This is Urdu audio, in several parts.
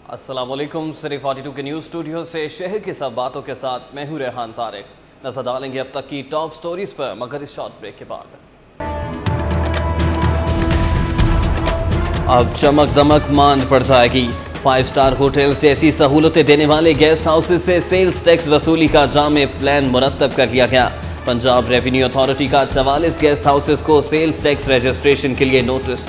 السلام علیکم. سری 42 کے نیوز اسٹوڈیو سے شہر کی سب باتوں کے ساتھ میں ہوں ریحان طارق. نظر ڈالیں گے اب تک کی ٹاپ سٹوریز پر مگر اس شارٹ بریک کے بعد. اب چمک دمک ماند پڑ جائے گی. 5 سٹار ہوٹل سے ایسی سہولتیں دینے والے گیسٹ ہاؤسز سے سیلز ٹیکس وصولی کا جامع پلان مرتب کر لیا گیا. پنجاب ریونیو اتھارٹی کا 44 گیسٹ ہاؤسز کو سیلز ٹیکس رجسٹریشن کے لیے نوٹس.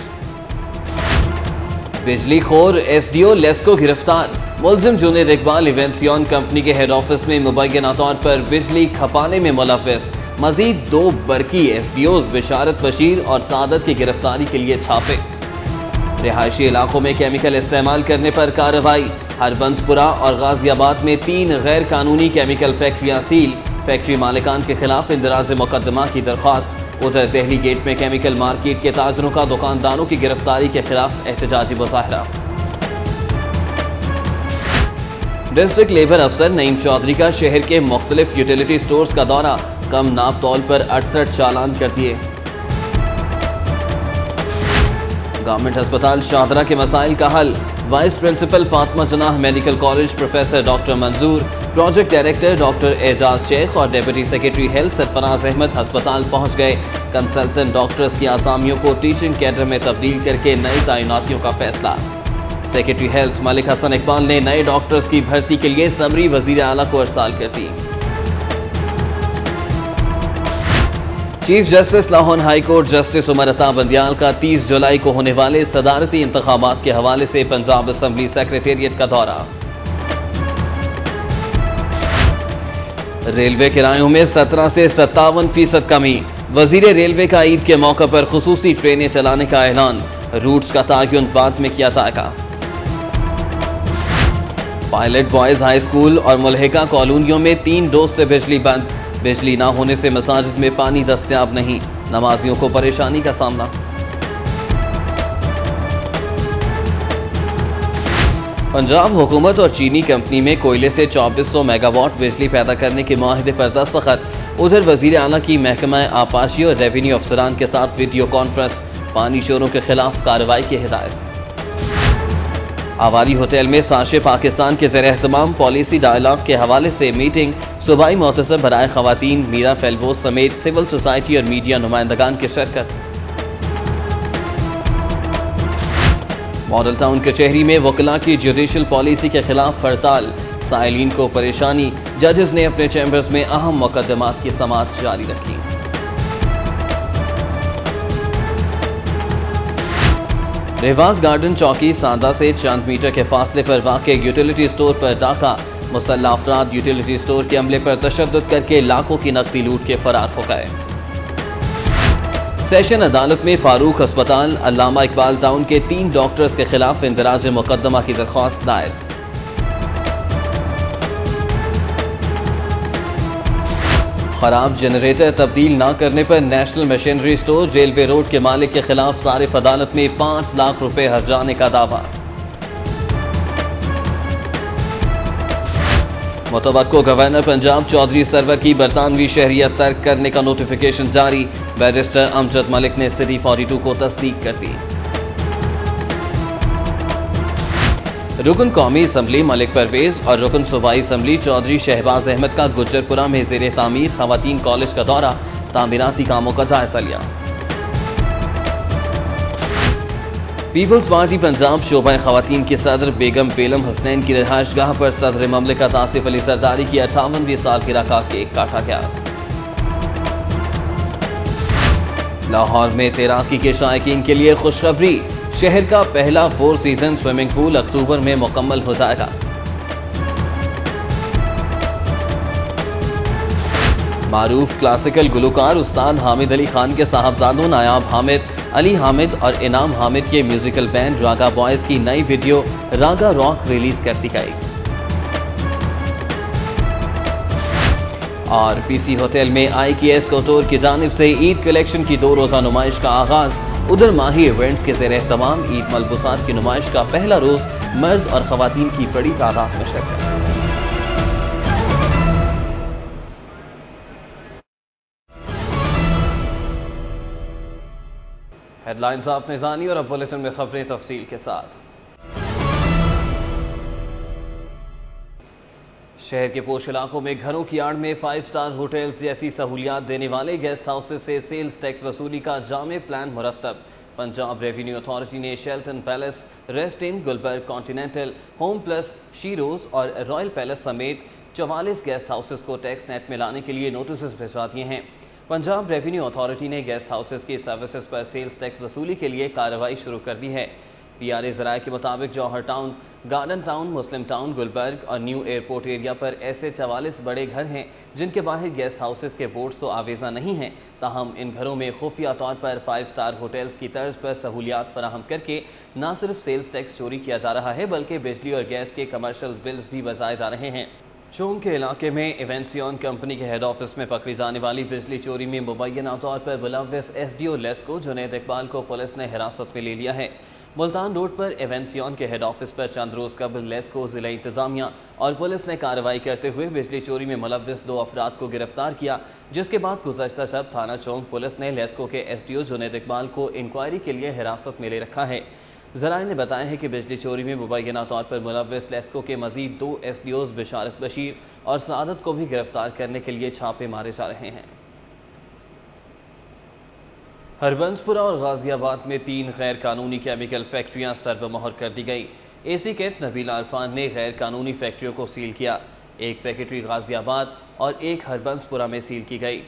بجلی خور ایس ڈی او لیسکو گرفتار. ملزم جنید اقبال ایونسیون کمپنی کے ہیڈ آفس میں مبینہ طور پر بجلی کھپانے میں ملوث. مزید 2 برقی ایس ڈی اوز بشارت بشیر اور سعادت کی گرفتاری کے لیے چھاپے. رہائشی علاقوں میں کیمیکل استعمال کرنے پر کارروائی. ہربنسپورہ اور غازی آباد میں 3 غیر قانونی کیمیکل فیکٹریاں سیل. فیکٹری مالکان کے خلاف اندراج مقدمہ کی درخواست. ادھر دہلی گیٹ میں کیمیکل مارکیٹ کے تاجروں کا دکانداروں کی گرفتاری کے خلاف احتجاجی مظاہرہ. ڈسٹرکٹ لیبر افسر نعیم چودھری کا شہر کے مختلف یوٹیلیٹی سٹورز کا دورہ. کم ناپ تول پر 68 چالان کر دیے. گورنمنٹ ہسپتال شاہدرہ کے مسائل کا حل. Voice principal Fatima Jinnah medical college professor doctor منظور، پروجیکٹ ڈائریکٹر ڈاکٹر اعجاز شیخ اور deputy secretary health Sarfraz Ahmad ہسپتال پہنچ گئے. کنسلٹنٹ ڈاکٹرز کی آسامیوں کو ٹیچنگ کیڈر میں تبدیل کر کے نئی تعیناتیوں کا فیصلہ. سیکرٹری ہیلتھ ملک حسن اقبال نے نئے ڈاکٹرز کی بھرتی کے لیے سمری وزیر اعلیٰ کو ارسال کر دی. Chief justice Lahore high court justice Umar Ata Bandial کا 30 جولائی کو ہونے والے صدارتی انتخابات کے حوالے سے پنجاب اسمبلی سیکریٹریٹ کا دورہ. ریلوے کرایوں میں 17 سے 57% کمی. وزیر ریلوے کا عید کے موقع پر خصوصی ٹرینیں چلانے کا اعلان. روٹس کا تعین بعد میں کیا جائے گا. پائلٹ بوائز ہائی اسکول اور ملحقہ کالونیوں میں 3 ڈوز سے بجلی بند. بجلی نہ ہونے سے مساجد میں پانی دستیاب نہیں. نمازیوں کو پریشانی کا سامنا. پنجاب حکومت اور چینی کمپنی میں کوئلے سے 2400 میگا واٹ بجلی پیدا کرنے کے معاہدے پر دستخط. ادھر وزیر اعلیٰ کی محکمہ آبپاشی اور ریونیو افسران کے ساتھ ویڈیو کانفرنس. پانی چوروں کے خلاف کارروائی کی ہدایت. آواری ہوٹل میں ساشے پاکستان کے زیر اہتمام پالیسی ڈائیلاگ کے حوالے سے میٹنگ. صوبائی معتصب برائے خواتین میرا فیلوز سمیت سول سوسائٹی اور میڈیا نمائندگان کی شرکت. ماڈل ٹاؤن کچہری میں وکلاء کی جوڈیشل پالیسی کے خلاف ہڑتال. سائلین کو پریشانی. ججز نے اپنے چیمبرز میں اہم مقدمات کی سماعت جاری رکھی. رہواس گارڈن چوکی ساندا سے چند میٹر کے فاصلے پر واقع یوٹیلیٹی سٹور پر ڈاکہ. مسلح افراد یوٹیلیٹی سٹور کے عملے پر تشدد کر کے لاکھوں کی نقدی لوٹ کے فرار ہو گئے. سیشن عدالت میں فاروق ہسپتال علامہ اقبال ٹاؤن کے 3 ڈاکٹرز کے خلاف اندراج مقدمہ کی درخواست دائر. خراب جنریٹر تبدیل نہ کرنے پر national machinery store railway road کے مالک کے خلاف صارف عدالت میں 5 لاکھ روپے ہرجانے کا دعویٰ. متوقع گورنر پنجاب چودھری سرور کی برطانوی شہریت ترک کرنے کا نوٹیفیکیشن جاری. بیرسٹر امجد ملک نے سٹی 42 کو تصدیق کر دی. رکن قومی اسمبلی ملک پرویز اور رکن صوبائی اسمبلی چودھری شہباز احمد کا گجرپورہ میں زیر تعمیر خواتین کالج کا دورہ. تعمیراتی کاموں کا جائزہ لیا. پیپلز پارٹی پنجاب شعبہ خواتین کی صدر بیگم بیلم حسنین کی رہائش گاہ پر صدر مملکت آصف علی زرداری کی 58ویں سالگرہ کا کیک کاٹا گیا. لاہور میں تیراکی کے شائقین کے لیے خوشخبری. شہر کا پہلا 4 سیزن سوئمنگ پول اکتوبر میں مکمل ہو جائے گا. معروف کلاسیکل گلوکار استاد حامد علی خان کے صاحبزادوں نایاب حامد، علی حامد اور انعام حامد کے میوزیکل بینڈ راگا بوائز کی نئی ویڈیو راگا راک ریلیز کر دی گئی. اور پی سی ہوٹل میں آئی کی ایس کوٹور کی جانب سے عید کلیکشن کی 2 روزہ نمائش کا آغاز. ادھر ماہی ایونٹس کے زیر اہتمام عید ملبوسات کی نمائش کا پہلا روز. مرد اور خواتین کی بڑی تعداد میں شرکت. ہیڈ لائنز آپ نے جانی اور اب بلیٹن میں خبریں تفصیل کے ساتھ. شہر کے پوش علاقوں میں گھروں کی آڑ میں 5 اسٹار ہوٹلز جیسی سہولیات دینے والے گیسٹ ہاؤسز سے سیلز ٹیکس وصولی کا جامع پلان مرتب۔ پنجاب ریونیو اتھارٹی نے Shelton palace, rest inn Gulberg continental, home plus, Sheroz اور رائل پیلس سمیت 44 گیسٹ ہاؤسز کو ٹیکس نیٹ میں لانے کے لیے نوٹسز بھجوا دیے ہیں۔ پنجاب ریونیو اتھارٹی نے گیسٹ ہاؤسز کی سروسز پر سیلز ٹیکس وصولی کے لیے کارروائی شروع کر دی ہے۔ PRA ذرائع کے مطابق جوہر ٹاؤن، گارڈن ٹاؤن، مسلم ٹاؤن، گلبرگ اور نیو ایئرپورٹ ایریا پر ایسے 44 بڑے گھر ہیں جن کے باہر گیسٹ ہاؤسز کے بورڈز تو آویزاں نہیں ہیں، تاہم ان گھروں میں خفیہ طور پر 5 اسٹار ہوٹلز کی طرز پر سہولیات فراہم کر کے نہ صرف سیلز ٹیکس چوری کیا جا رہا ہے بلکہ بجلی اور گیس کے کمرشل بلز بھی بظائے جا رہے ہیں۔ چونگ کے علاقے میں ایونسیون کمپنی کے ہیڈ آفس میں پکڑی جانے والی بجلی چوری میں مبینہ طور پر ملوث SDO لیسکو جنید اقبال کو پولیس نے حراست میں لے لیا ہے۔ ملتان روڈ پر ایونسیون کے ہیڈ آفس پر چند روز قبل لیسکو ضلع انتظامیہ اور پولیس نے کارروائی کرتے ہوئے بجلی چوری میں ملوث 2 افراد کو گرفتار کیا، جس کے بعد گزشتہ شب تھانہ چونگ پولیس نے لیسکو کے SDO جنید اقبال کو انکوائری کے لیے حراست میں لے رکھا ہے۔ ذرائع نے بتایا ہے کہ بجلی چوری میں مبینہ طور پر ملوث لیسکو کے مزید 2 SDOs بشارت بشیر اور سعادت کو بھی گرفتار کرنے کے لیے چھاپے مارے جا رہے ہیں۔ ہربنس پورہ اور غازی آباد میں 3 غیر قانونی کیمیکل فیکٹریاں سربمہر کر دی گئی۔ AC کیٹ نبیل عرفان نے غیر قانونی فیکٹریوں کو سیل کیا۔ ایک فیکٹری غازی آباد اور ایک ہربنس پورہ میں سیل کی گئی۔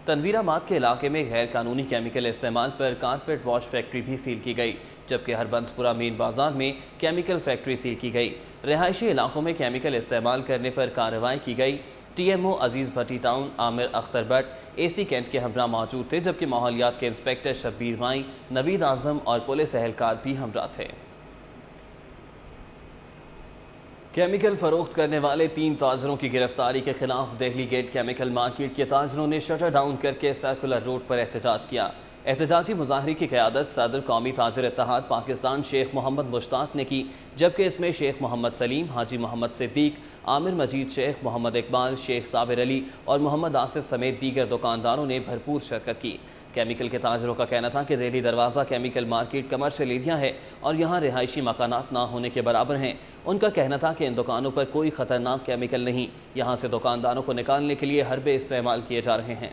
تنویر آباد کے علاقے میں غیر قانونی کیمیکل استعمال پر کارپیٹ واش فیکٹری بھی سیل کی گئی، جبکہ ہربنس پورہ مین بازار میں کیمیکل فیکٹری سیل کی گئی۔ رہائشی علاقوں میں کیمیکل استعمال کرنے پر کارروائی کی گئی۔ TMO عزیز بھٹی ٹاؤن عامر اختر بٹ AC کینٹ کے ہمراہ موجود تھے، جبکہ ماحولیات کے انسپیکٹر شبیر مائی، نوید اعظم اور پولیس اہلکار بھی ہمراہ تھے۔ کیمیکل فروخت کرنے والے 3 تاجروں کی گرفتاری کے خلاف دہلی گیٹ کیمیکل مارکیٹ کے تاجروں نے شٹر ڈاؤن کر کے سرکولر روڈ پر احتجاج کیا۔ احتجاجی مظاہرے کی قیادت صدر قومی تاجر اتحاد پاکستان شیخ محمد مشتاق نے کی، جبکہ اس میں شیخ محمد سلیم، حاجی محمد صدیق، عامر مجید شیخ، محمد اقبال، شیخ صابر علی اور محمد آصف سمیت دیگر دکانداروں نے بھرپور شرکت کی۔ کیمیکل کے تاجروں کا کہنا تھا کہ ریلی دروازہ کیمیکل مارکیٹ کمرشل ایریا ہے اور یہاں رہائشی مکانات نہ ہونے کے برابر ہیں۔ ان کا کہنا تھا کہ ان دکانوں پر کوئی خطرناک کیمیکل نہیں، یہاں سے دکانداروں کو نکالنے کے لیے حربے استعمال کیے جا رہے ہیں۔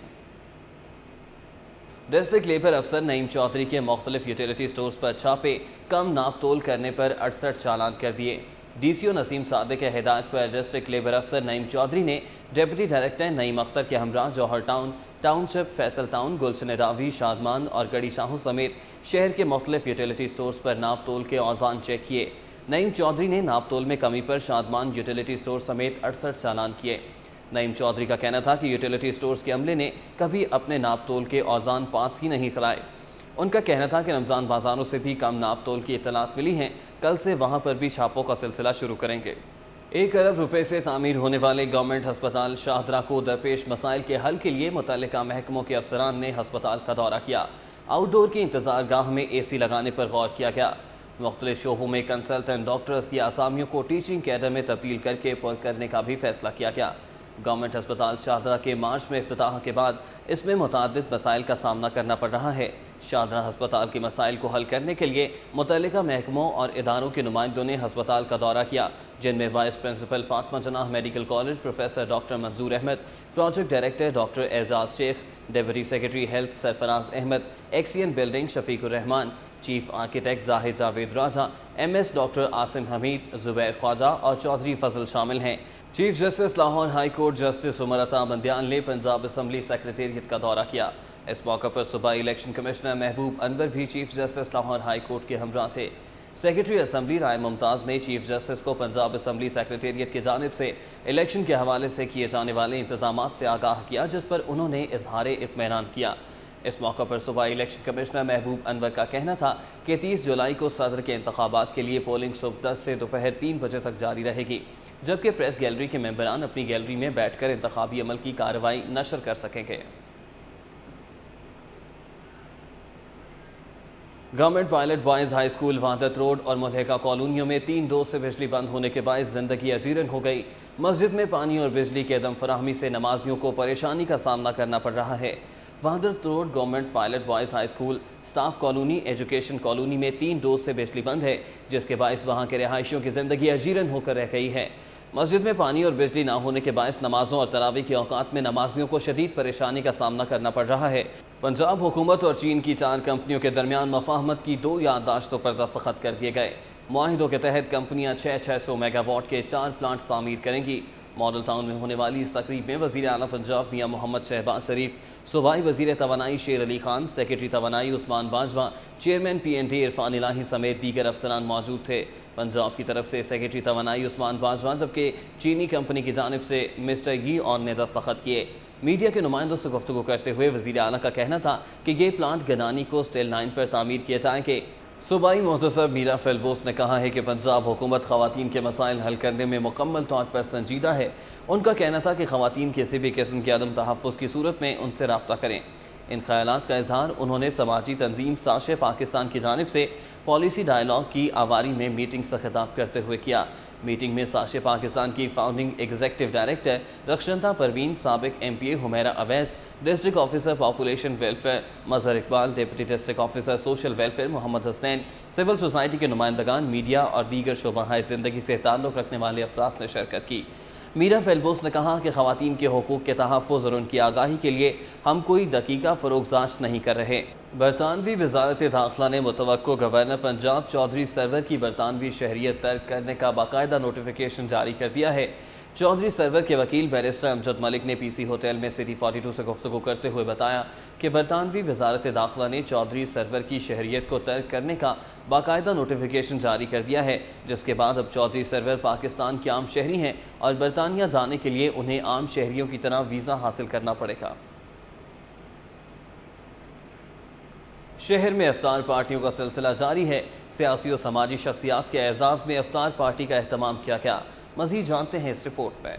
ڈسٹرکٹ لیبر افسر نعیم چودھری کے مختلف یوٹیلیٹی سٹورز پر چھاپے، کم ناپ تول کرنے پر 68 چالان کر دیے۔ DCO نسیم صادق کے ہدایت پر ڈسٹرکٹ لیبر افسر نعیم چودھری نے ڈپٹی ڈائریکٹر نعیم اختر کے ہمراہ جوہر ٹاؤن، ٹاؤن شپ، فیصل ٹاؤن، گلشن راوی، شادمان اور گڑی شاہوں سمیت شہر کے مختلف یوٹیلیٹی سٹورز پر ناپ تول کے اوزان چیک کیے۔ نعیم چودھری نے ناپ تول میں کمی پر شادمان یوٹیلیٹی سٹور سمیت 68 چالان کیے۔ نعیم چودھری کا کہنا تھا کہ یوٹیلیٹی سٹورز کے عملے نے کبھی اپنے ناپ تول کے اوزان پاس ہی نہیں کرائے۔ ان کا کہنا تھا کہ رمضان بازاروں سے بھی کم ناپ تول کی اطلاعات ملی ہیں، کل سے وہاں پر بھی چھاپوں کا سلسلہ شروع کریں گے۔ 1 ارب روپے سے تعمیر ہونے والے گورنمنٹ ہسپتال شاہدرہ کو درپیش مسائل کے حل کے لیے متعلقہ محکموں کے افسران نے ہسپتال کا دورہ کیا۔ آؤٹ ڈور کی انتظار گاہ میں AC لگانے پر غور کیا گیا۔ مختلف شعبوں میں کنسلٹنٹ ڈاکٹرز کی اسامیوں کو ٹیچنگ کیڈر میں تبدیل کر کے پر کرنے کا بھی فیصلہ کیا گیا۔ گورنمنٹ ہسپتال شاہدرہ کے مارچ میں افتتاح کے بعد اس میں متعدد مسائل کا سامنا کرنا پڑ رہا ہے۔ شاہدرہ ہسپتال کے مسائل کو حل کرنے کے لیے متعلقہ محکموں اور اداروں کے نمائندوں نے ہسپتال کا دورہ کیا، جن میں vice principal Fatima Jinnah medical college professor doctor Manzoor Ahmad, project director doctor Ejaz Sheikh, deputy secretary health Sarfraz Ahmad, XEN building Shafiq ur Rahman, chief architect Zahid Javed Raja, MS doctor Asim Hameed, Zubair Khawaja اور چودھری فضل شامل ہیں۔ Chief justice Lahore high court justice Umar Ata Bandial نے پنجاب اسمبلی سیکریٹریٹ کا دورہ کیا۔ اس موقع پر صوبائی الیکشن کمشنر محبوب انور بھی chief justice Lahore high court کے ہمراہ تھے۔ سیکریٹری اسمبلی رائے ممتاز نے چیف جسٹس کو پنجاب اسمبلی سیکریٹریٹ کی جانب سے الیکشن کے حوالے سے کیے جانے والے انتظامات سے آگاہ کیا، جس پر انہوں نے اظہار اطمینان کیا۔ اس موقع پر صوبائی الیکشن کمشنر محبوب انور کا کہنا تھا کہ 30 جولائی کو صدر کے انتخابات کے لیے پولنگ صبح 10 سے دوپہر 3 بجے تک جاری رہے گی، جبکہ پریس گیلری کے ممبران اپنی گیلری میں بیٹھ کر انتخابی عمل کی کارروائی نشر کر سکیں گے۔ Government pilot boys high school وحدت روڈ اور ملحقہ کالونیوں میں 3 روز سے بجلی بند ہونے کے باعث زندگی اجیرن ہو گئی۔ مسجد میں پانی اور بجلی کی عدم فراہمی سے نمازیوں کو پریشانی کا سامنا کرنا پڑ رہا ہے۔ وحدت road government pilot boys high school, staff colony, education colony میں 3 روز سے بجلی بند ہے، جس کے باعث وہاں کے رہائشیوں کی زندگی اجیرن ہو کر رہ گئی ہے۔ مسجد میں پانی اور بجلی نہ ہونے کے باعث نمازوں اور تراویح کے اوقات میں نمازیوں کو شدید پریشانی کا سامنا کرنا پڑ رہا ہے۔ پنجاب حکومت اور چین کی 4 کمپنیوں کے درمیان مفاہمت کی 2 یادداشتوں پر دستخط کر دیے گئے۔ معاہدوں کے تحت کمپنیاں 600 میگا واٹ کے 4 پلانٹ تعمیر کریں گی۔ ماڈل ٹاؤن میں ہونے والی اس تقریب میں وزیر اعلیٰ پنجاب میاں محمد شہباز شریف، صوبائی وزیر توانائی شیر علی خان، سیکرٹری توانائی عثمان باجوہ، چیئرمین PND عرفان الہی سمیت دیگر افسران موجود تھے۔ پنجاب کی طرف سے سیکرٹری توانائی عثمان باجوہ جبکہ چینی کمپنی کی جانب سے مسٹر یی آن نے دستخط کیے۔ میڈیا کے نمائندوں سے گفتگو کرتے ہوئے وزیر اعلیٰ کا کہنا تھا کہ یہ پلانٹ گنانی کو اسٹیل لائن پر تعمیر کیے جائیں گے۔ صوبائی محتسب میرا فیلبوس نے کہا ہے کہ پنجاب حکومت خواتین کے مسائل حل کرنے میں مکمل طور پر سنجیدہ ہے۔ ان کا کہنا تھا کہ خواتین کسی بھی قسم کے عدم تحفظ کی صورت میں ان سے رابطہ کریں۔ ان خیالات کا اظہار انہوں نے سماجی تنظیم ساشے پاکستان کی جانب سے پالیسی ڈائیلاگ کی آواری میں میٹنگ سے خطاب کرتے ہوئے کیا۔ میٹنگ میں ساشے پاکستان کی founding executive director Rukhshanda Parveen, سابق MPA Humaira Awais, district officer population welfare Mazhar Iqbal, deputy district officer social welfare Muhammad Hasnain, civil society کے نمائندگان، میڈیا اور دیگر شعبہ زندگی سے تعلق رکھنے والے افراد نے شرکت کی۔ میرا فیلبوس نے کہا کہ خواتین کے حقوق کے تحفظ اور ان کی آگاہی کے لیے ہم کوئی دقیقہ فروغ نہیں کر رہے۔ برطانوی وزارت داخلہ نے متوقع گورنر پنجاب چودھری سرور کی برطانوی شہریت ترک کرنے کا باقاعدہ نوٹیفیکیشن جاری کر دیا ہے۔ چودھری سرور کے وکیل بیرسٹر امجد ملک نے PC ہوٹل میں سٹی 42 سے گفتگو کرتے ہوئے بتایا کہ برطانوی وزارت داخلہ نے چودھری سرور کی شہریت کو ترک کرنے کا باقاعدہ نوٹیفیکیشن جاری کر دیا ہے، جس کے بعد اب چودھری سرور پاکستان کے عام شہری ہیں اور برطانیہ جانے کے لیے انہیں عام شہریوں کی طرح ویزا حاصل کرنا پڑے گا۔ شہر میں افطار پارٹیوں کا سلسلہ جاری ہے۔ سیاسی و سماجی شخصیات کے اعزاز میں افطار پارٹی کا اہتمام کیا گیا۔ مزید جانتے ہیں اس رپورٹ میں۔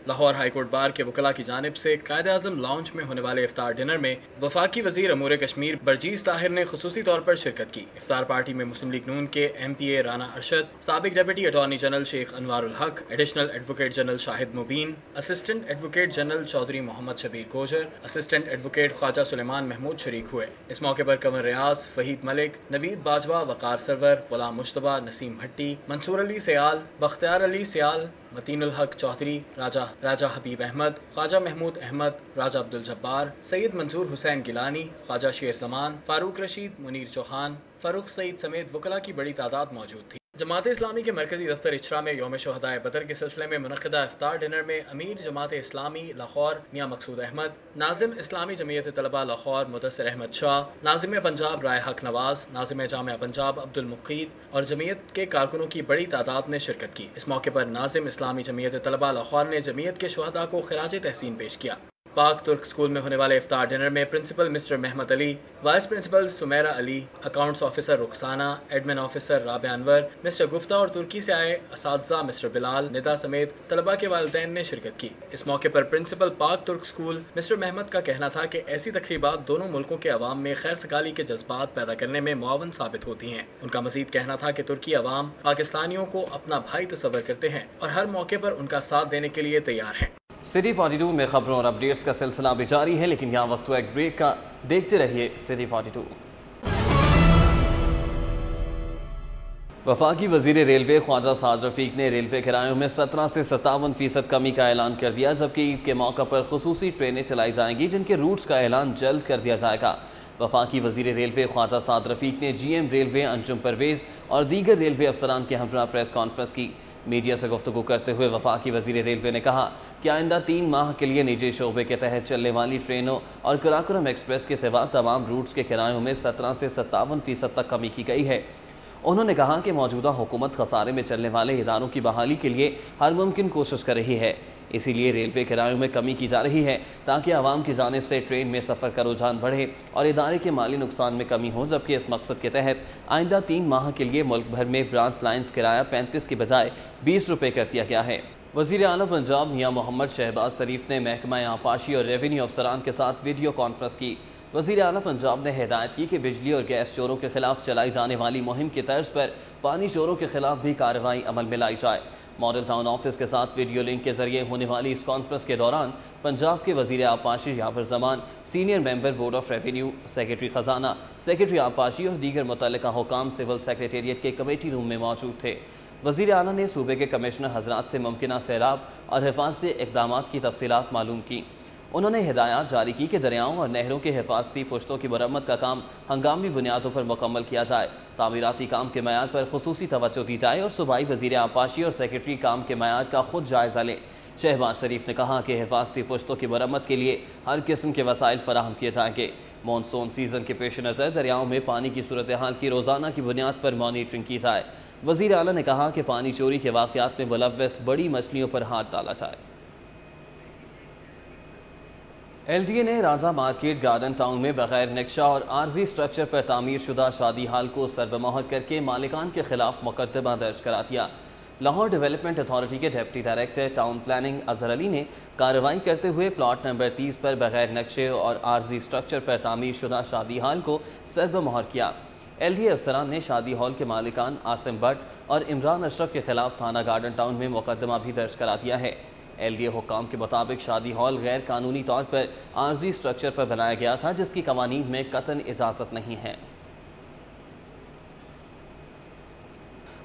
لاہور ہائی کورٹ بار کے وکلاء کی جانب سے قائد اعظم لاؤنج میں ہونے والے افطار ڈنر میں وفاقی وزیر امور کشمیر برجیز طاہر نے خصوصی طور پر شرکت کی۔ افطار پارٹی میں مسلم لیگ نون کے MPA رانا ارشد، سابق ڈپٹی اٹارنی جنرل شیخ انوار الحق، ایڈیشنل ایڈوکیٹ جنرل شاہد مبین، اسسٹنٹ ایڈوکیٹ جنرل چودھری محمد شبیر گوجر، اسسٹنٹ ایڈوکیٹ خواجہ سلیمان محمود شریک ہوئے۔ اس موقع پر کنور ریاض، وحید ملک، نوید باجوہ، وقار سرور، غلام مشتبہ، نسیم بھٹی، منصور علی سیال، بختیار علی سیال، متین الحق چودھری، راجہ حبیب احمد، خواجہ محمود احمد، راجہ عبدالجبار، سید منصور حسین گیلانی، خواجہ شیر زمان، فاروق رشید، منیر چوہان، فاروق سعید سمیت وکلاء کی بڑی تعداد موجود تھی۔ جماعت اسلامی کے مرکزی دفتر اچھرا میں یوم شہدائے بدر کے سلسلے میں منعقدہ افطار ڈنر میں امیر جماعت اسلامی لاہور میاں مقصود احمد، ناظم اسلامی جمعیت طلبہ لاہور مدثر احمد شاہ، ناظم پنجاب رائے حق نواز، ناظم جامعہ پنجاب عبد المقید اور جمعیت کے کارکنوں کی بڑی تعداد نے شرکت کی۔ اس موقع پر ناظم اسلامی جمعیت طلبہ لاہور نے جمعیت کے شہداء کو خراج تحسین پیش کیا۔ پاک ترک اسکول میں ہونے والے افطار ڈنر میں principal mister Muhammad Ali, vice principal Sameera Ali, accounts officer Rukhsana, admin officer Rabia Anwar, mister گفتہ اور ترکی سے آئے اساتذہ مسٹر بلال، ندا سمیت طلبہ کے والدین نے شرکت کی۔ اس موقع پر پرنسپل پاک ترک اسکول مسٹر محمد کا کہنا تھا کہ ایسی تقریبات دونوں ملکوں کے عوام میں خیر سگالی کے جذبات پیدا کرنے میں معاون ثابت ہوتی ہیں۔ ان کا مزید کہنا تھا کہ ترکی عوام پاکستانیوں کو اپنا بھائی تصور کرتے ہیں اور ہر موقع پر ان کا ساتھ دینے کے لیے تیار ہیں۔ سٹی 42 میں خبروں اور اپڈیٹس کا سلسلہ بھی جاری ہے، لیکن یہاں وقت ایک بریک کا۔ دیکھتے رہیے سٹی 42۔ وفاقی وزیر ریلوے خواجہ سعد رفیق نے ریلوے کرایوں میں 17 سے 57% کمی کا اعلان کر دیا، جبکہ عید کے موقع پر خصوصی ٹرینیں چلائی جائیں گی جن کے روٹس کا اعلان جلد کر دیا جائے گا۔ وفاقی وزیر ریلوے خواجہ سعد رفیق نے GM ریلوے انجم پرویز اور دیگر ریلوے افسران کے ہمراہ پریس کانفرنس کی۔ میڈیا سے گفتگو کرتے ہوئے وفاقی وزیر ریلوے نے کہا کہ آئندہ 3 ماہ کے لیے نجی شعبے کے تحت چلنے والی ٹرینوں اور قراقرم ایکسپریس کے سوا تمام روٹس کے کرایوں میں 17 سے 57% تک کمی کی گئی ہے۔ انہوں نے کہا کہ موجودہ حکومت خسارے میں چلنے والے اداروں کی بحالی کے لیے ہر ممکن کوشش کر رہی ہے، اسی لیے ریلوے کرایوں میں کمی کی جا رہی ہے تاکہ عوام کی جانب سے ٹرین میں سفر کا رجحان بڑھے اور ادارے کے مالی نقصان میں کمی ہو، جبکہ اس مقصد کے تحت آئندہ 3 ماہ کے لیے ملک بھر میں برانچ لائنز کرایہ 35 کی بجائے 20 روپے کر دیا گیا ہے۔ وزیر اعلیٰ پنجاب میاں محمد شہباز شریف نے محکمہ آبپاشی اور ریونیو افسران کے ساتھ ویڈیو کانفرنس کی۔ وزیر اعلیٰ پنجاب نے ہدایت کی کہ بجلی اور گیس چوروں کے خلاف چلائی جانے والی مہم کی طرز پر پانی چوروں کے خلاف بھی کارروائی عمل میں لائی جائے۔ ماڈل ٹاؤن آفس کے ساتھ ویڈیو لنک کے ذریعے ہونے والی اس کانفرنس کے دوران پنجاب کے وزیر آبپاشی یاور زمان، senior member board of revenue, secretary خزانہ، سیکرٹری آبپاشی اور دیگر متعلقہ حکام سول سیکریٹریٹ کے کمیٹی روم میں موجود تھے۔ وزیر اعلیٰ نے صوبے کے کمشنر حضرات سے ممکنہ سیلاب اور حفاظتی اقدامات کی تفصیلات معلوم کی۔ انہوں نے ہدایات جاری کی کہ دریاؤں اور نہروں کے حفاظتی پشتوں کی مرمت کا کام ہنگامی بنیادوں پر مکمل کیا جائے، تعمیراتی کام کے معیار پر خصوصی توجہ دی جائے اور صوبائی وزیر آبپاشی اور سیکرٹری کام کے معیار کا خود جائزہ لیں۔ شہباز شریف نے کہا کہ حفاظتی پشتوں کی مرمت کے لیے ہر قسم کے وسائل فراہم کیے جائیں گے۔ مانسون سیزن کے پیش نظر دریاؤں میں پانی کی صورتحال کی روزانہ کی بنیاد پر مانیٹرنگ کی جائے۔ وزیر اعلیٰ نے کہا کہ پانی چوری کے واقعات میں ملوث بڑی مچھلیوں پر ہاتھ ڈالا جائے۔ ایل ڈی اے نے راجہ مارکیٹ گارڈن ٹاؤن میں بغیر نقشہ اور عارضی سٹرکچر پر تعمیر شدہ شادی ہال کو سربمہر کر کے مالکان کے خلاف مقدمہ درج کرا دیا۔ لاہور ڈیولپمنٹ اتھارٹی کے deputy director town planning Azhar Ali نے کارروائی کرتے ہوئے پلاٹ نمبر 30 پر بغیر نقشے اور عارضی سٹرکچر پر تعمیر شدہ شادی ہال کو سربمہر کیا۔ ایل ڈی اے افسران نے شادی ہال کے مالکان عاصم بٹ اور عمران اشرف کے خلاف تھانہ گارڈن ٹاؤن میں مقدمہ بھی درج کرا دیا ہے۔ ایل ڈی اے حکام کے مطابق شادی ہال غیر قانونی طور پر عارضی سٹرکچر پر بنایا گیا تھا جس کی قوانین میں قطعاً اجازت نہیں ہے۔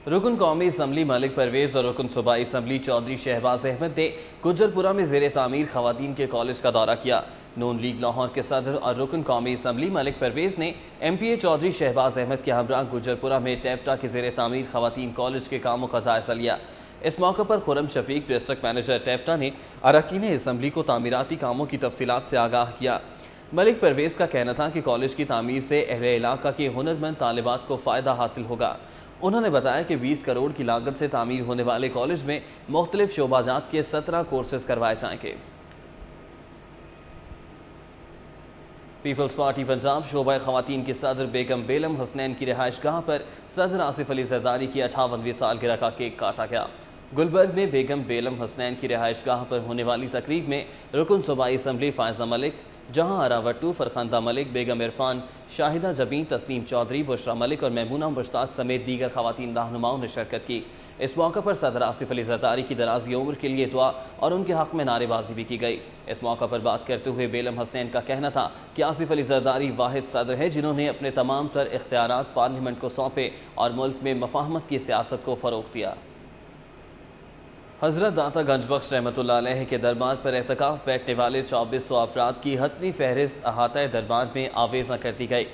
رکن قومی اسمبلی ملک پرویز اور رکن صوبائی اسمبلی چودھری شہباز احمد نے گجرپورہ میں زیر تعمیر خواتین کے کالج کا دورہ کیا۔ نون لیگ لاہور کے صدر اور رکن قومی اسمبلی ملک پرویز نے ایم پی اے چودھری شہباز احمد کے ہمراہ گجرپورہ میں ٹیپٹا کے زیر تعمیر خواتین کالج کے کاموں کا جائزہ لیا۔ اس موقع پر خرم شفیق ڈسٹرکٹ مینیجر ٹیپٹا نے اراکین اسمبلی کو تعمیراتی کاموں کی تفصیلات سے آگاہ کیا۔ ملک پرویز کا کہنا تھا کہ کالج کی تعمیر سے اہل علاقہ کے ہنرمند طالبات کو فائدہ حاصل ہوگا۔ انہوں نے بتایا کہ 20 کروڑ کی لاگت سے تعمیر ہونے والے کالج میں مختلف شعبہ جات کے 17 کورسز کروائے جائیں گے۔ پیپلز پارٹی پنجاب شعبہ خواتین کی صدر بیگم بیلم حسنین کی رہائش گاہ پر صدر آصف علی زرداری کی 58ویں سالگرہ کا کیک کاٹا گیا۔ گلبرگ میں بیگم بیلم حسنین کی رہائش گاہ پر ہونے والی تقریب میں رکن صوبائی اسمبلی فائزہ ملک، جہاں اراوٹو، فرخندہ ملک، بیگم عرفان، شاہدہ جبین، تسنیم چودھری، بشرا ملک اور محمونہ مشتاق سمیت دیگر خواتین رہنماؤں نے شرکت کی۔ اس موقع پر صدر آصف علی زرداری کی درازی عمر کے لیے دعا اور ان کے حق میں نعرے بازی بھی کی گئی۔ اس موقع پر بات کرتے ہوئے بیلم حسنین کا کہنا تھا کہ آصف علی زرداری واحد صدر ہے جنہوں نے اپنے تمام تر اختیارات پارلیمنٹ کو سونپے اور ملک میں مفاہمت کی سیاست کو فروغ دیا۔ حضرت داتا گنج بخش رحمۃ اللہ علیہ کے دربار پر اعتکاف بیٹھنے والے 2400 افراد کی حتمی فہرست احاطہ دربار میں آویزاں کر دی گئی۔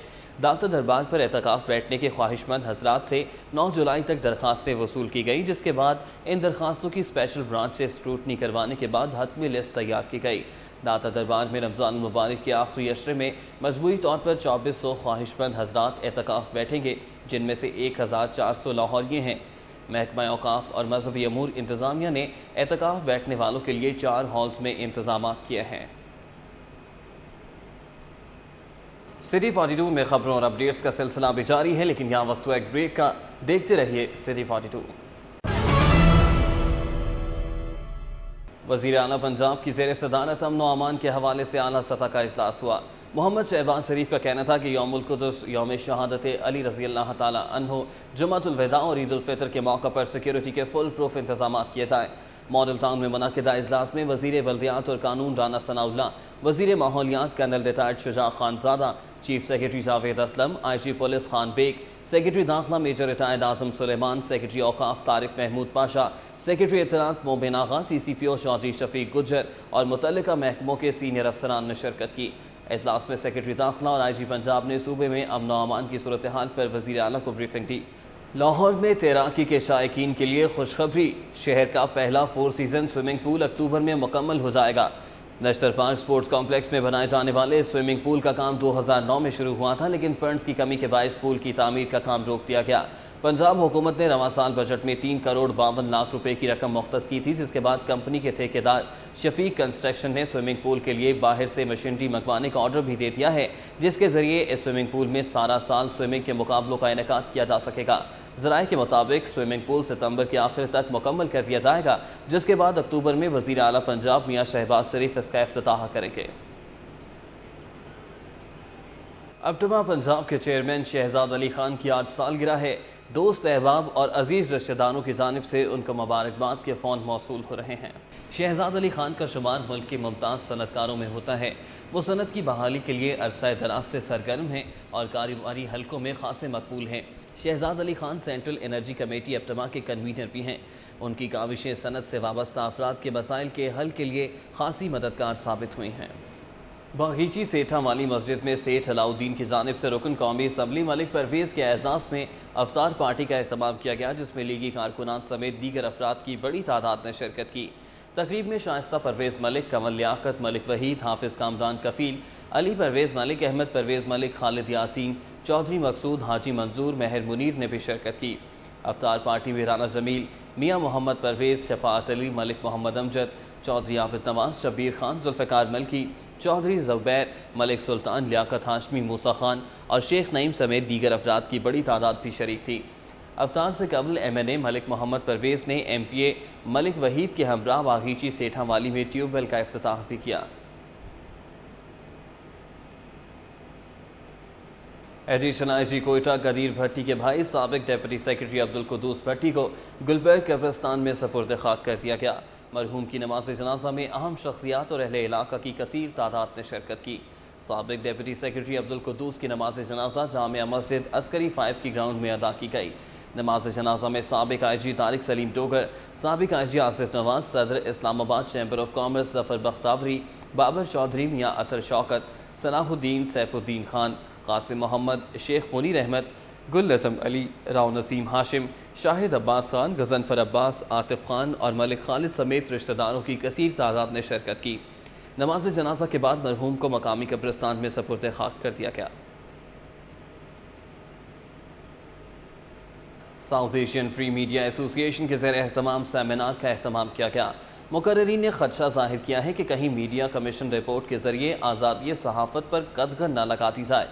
داتا دربار پر اعتکاف بیٹھنے کے خواہش مند حضرات سے 9 جولائی تک درخواستیں وصول کی گئی، جس کے بعد ان درخواستوں کی اسپیشل برانچ سے اسکروٹنی کروانے کے بعد حتمی لسٹ تیار کی گئی۔ داتا دربار میں رمضان المبارک کے آخری عشرے میں مجموعی طور پر 2400 خواہش مند حضرات اعتکاف بیٹھیں گے، جن میں سے 1400 لاہوریے ہیں۔ محکمہ اوقاف اور مذہبی امور انتظامیہ نے اعتکاف بیٹھنے والوں کے لیے 4 ہالز میں انتظامات کیے ہیں۔ سٹی 42 میں خبروں اور اپڈیٹس کا سلسلہ بھی جاری ہے، لیکن یہاں وقت ہوا ایک بریک کا۔ دیکھتے رہیے سٹی 42۔ وزیر اعلیٰ پنجاب کی زیر صدارت امن و امان کے حوالے سے اعلیٰ سطح کا اجلاس ہوا۔ محمد شہباز شریف کا کہنا تھا کہ یوم القدس، یوم شہادت علی رضی اللہ تعالیٰ عنہ، جمعۃ الوداع اور عید الفطر کے موقع پر سیکیورٹی کے فل پروف انتظامات کیے جائیں۔ ماڈل ٹاؤن میں منعقدہ اجلاس میں وزیر بلدیات اور قانون رانا ثناء اللہ، وزیر ماحولیات colonel retired Shuja Khan Zada, chief secretary Javed Aslam, I G police Khan Baig, secretary داخلہ major retired Azam Suleman, secretary اوقاف طارق محمود پاشا، سیکرٹری اطلاعات مومن آغا، سی سی پی او چودھری شفیق گجر اور متعلقہ محکموں کے سینئر افسران نے شرکت کی۔ اجلاس میں سیکرٹری داخلہ اور آئی جی پنجاب نے صوبے میں امن و امان کی صورتحال پر وزیر اعلیٰ کو بریفنگ دی۔ لاہور میں تیراکی کے شائقین کے لیے خوشخبری، شہر کا پہلا 4 سیزن سوئمنگ پول اکتوبر میں مکمل ہو جائے گا۔ نشتر پارک سپورٹس کمپلیکس میں بنائے جانے والے سوئمنگ پول کا کام 2009 میں شروع ہوا تھا، لیکن فنڈز کی کمی کے باعث پول کی تعمیر کا کام روک دیا گیا۔ پنجاب حکومت نے رواں سال بجٹ میں 3 کروڑ 52 لاکھ روپے کی رقم مختص کی تھی، جس کے بعد کمپنی کے ٹھیکیدار شفیق کنسٹرکشن نے سوئمنگ پول کے لیے باہر سے مشینری منگوانے کا آرڈر بھی دے دیا ہے، جس کے ذریعے اس سوئمنگ پول میں سارا سال سوئمنگ کے مقابلوں کا انعقاد کیا جا سکے گا۔ ذرائع کے مطابق سوئمنگ پول ستمبر کے آخر تک مکمل کر دیا جائے گا، جس کے بعد اکتوبر میں وزیر اعلیٰ پنجاب میاں شہباز شریف اس کا افتتاح کریں گے۔ اپٹما پنجاب کے چیئرمین شہزاد علی خان کی 8 سالگرہ ہے۔ دوست، احباب اور عزیز رشتہ داروں کی جانب سے ان کو مبارکباد کے فون موصول ہو رہے ہیں۔ شہزاد علی خان کا شمار ملک کے ممتاز صنعت کاروں میں ہوتا ہے۔ وہ صنعت کی بحالی کے لیے عرصہ دراز سے سرگرم ہیں اور کاروباری حلقوں میں خاصے مقبول ہیں۔ Shahzad Ali Khan central energy committee APTMA کے کنوینر بھی ہیں۔ ان کی کاوشیں صنعت سے وابستہ افراد کے مسائل کے حل کے لیے خاصی مددگار ثابت ہوئی ہیں۔ باغیچی سیٹھا والی مسجد میں سیٹھ علاؤالدین کی جانب سے رکن قومی اسمبلی ملک پرویز کے اعزاز میں افطار پارٹی کا اہتمام کیا گیا، جس میں لیگی کارکنان سمیت دیگر افراد کی بڑی تعداد نے شرکت کی۔ تقریب میں شائستہ پرویز ملک، کنول لیاقت، ملک وحید، حافظ کامران کفیل، علی پرویز ملک، احمد پرویز ملک، خالد یاسین، چودھری مقصود، حاجی منظور، مہر منیر نے بھی شرکت کی۔ افطار پارٹی میں رانا جمیل، میاں محمد پرویز، شفاعت علی، ملک محمد امجد، چودھری عابد نواز، شبیر خان، ذوالفقار ملکی، چودھری زبیر، ملک سلطان، لیاقت ہاشمی، موسیٰ خان اور شیخ نعیم سمیت دیگر افراد کی بڑی تعداد بھی شریک تھی۔ افطار سے قبل MNA ملک محمد پرویز نے MPA ملک وحید کے ہمراہ باغیچی سیٹھا والی میں ٹیوب ویل کا افتتاح بھی کیا۔ ایڈیشن IG کوئٹہ قدیر بھٹی کے بھائی سابق ڈیپٹی سیکرٹری عبدالقدوس بھٹی کو گلبرگ قبرستان میں سپرد خاک کر دیا گیا۔ مرحوم کی نماز جنازہ میں اہم شخصیات اور اہل علاقہ کی کثیر تعداد نے شرکت کی۔ سابق ڈیپٹی سیکرٹری عبدالقدوس کی نماز جنازہ جامعہ مسجد عسکری 5 کی گراؤنڈ میں ادا کی گئی۔ نماز جنازہ میں سابق IG طارق سلیم ڈوگر، سابق IG آصف نواز، صدر اسلام آباد چیمبر آف کامرس ظفر بختاوری، بابر چودھری، میاں اطہر شوکت، صلاح الدین، سیف الدین خان، قاسم محمد، شیخ منیر احمد، گل اعظم علی، راؤ نسیم ہاشم، شاہد عباس خان، غضنفر عباس، عاطف خان اور ملک خالد سمیت رشتہ داروں کی کثیر تعداد نے شرکت کی۔ نماز جنازہ کے بعد مرحوم کو مقامی قبرستان میں سپرد خاک کر دیا گیا۔ ساؤتھ ایشین فری میڈیا ایسوسی ایشن کے زیر اہتمام سیمینار کا اہتمام کیا گیا۔ مقررین نے خدشہ ظاہر کیا ہے کہ کہیں میڈیا کمیشن رپورٹ کے ذریعے آزادی صحافت پر قدغن نہ لگا دی جائے۔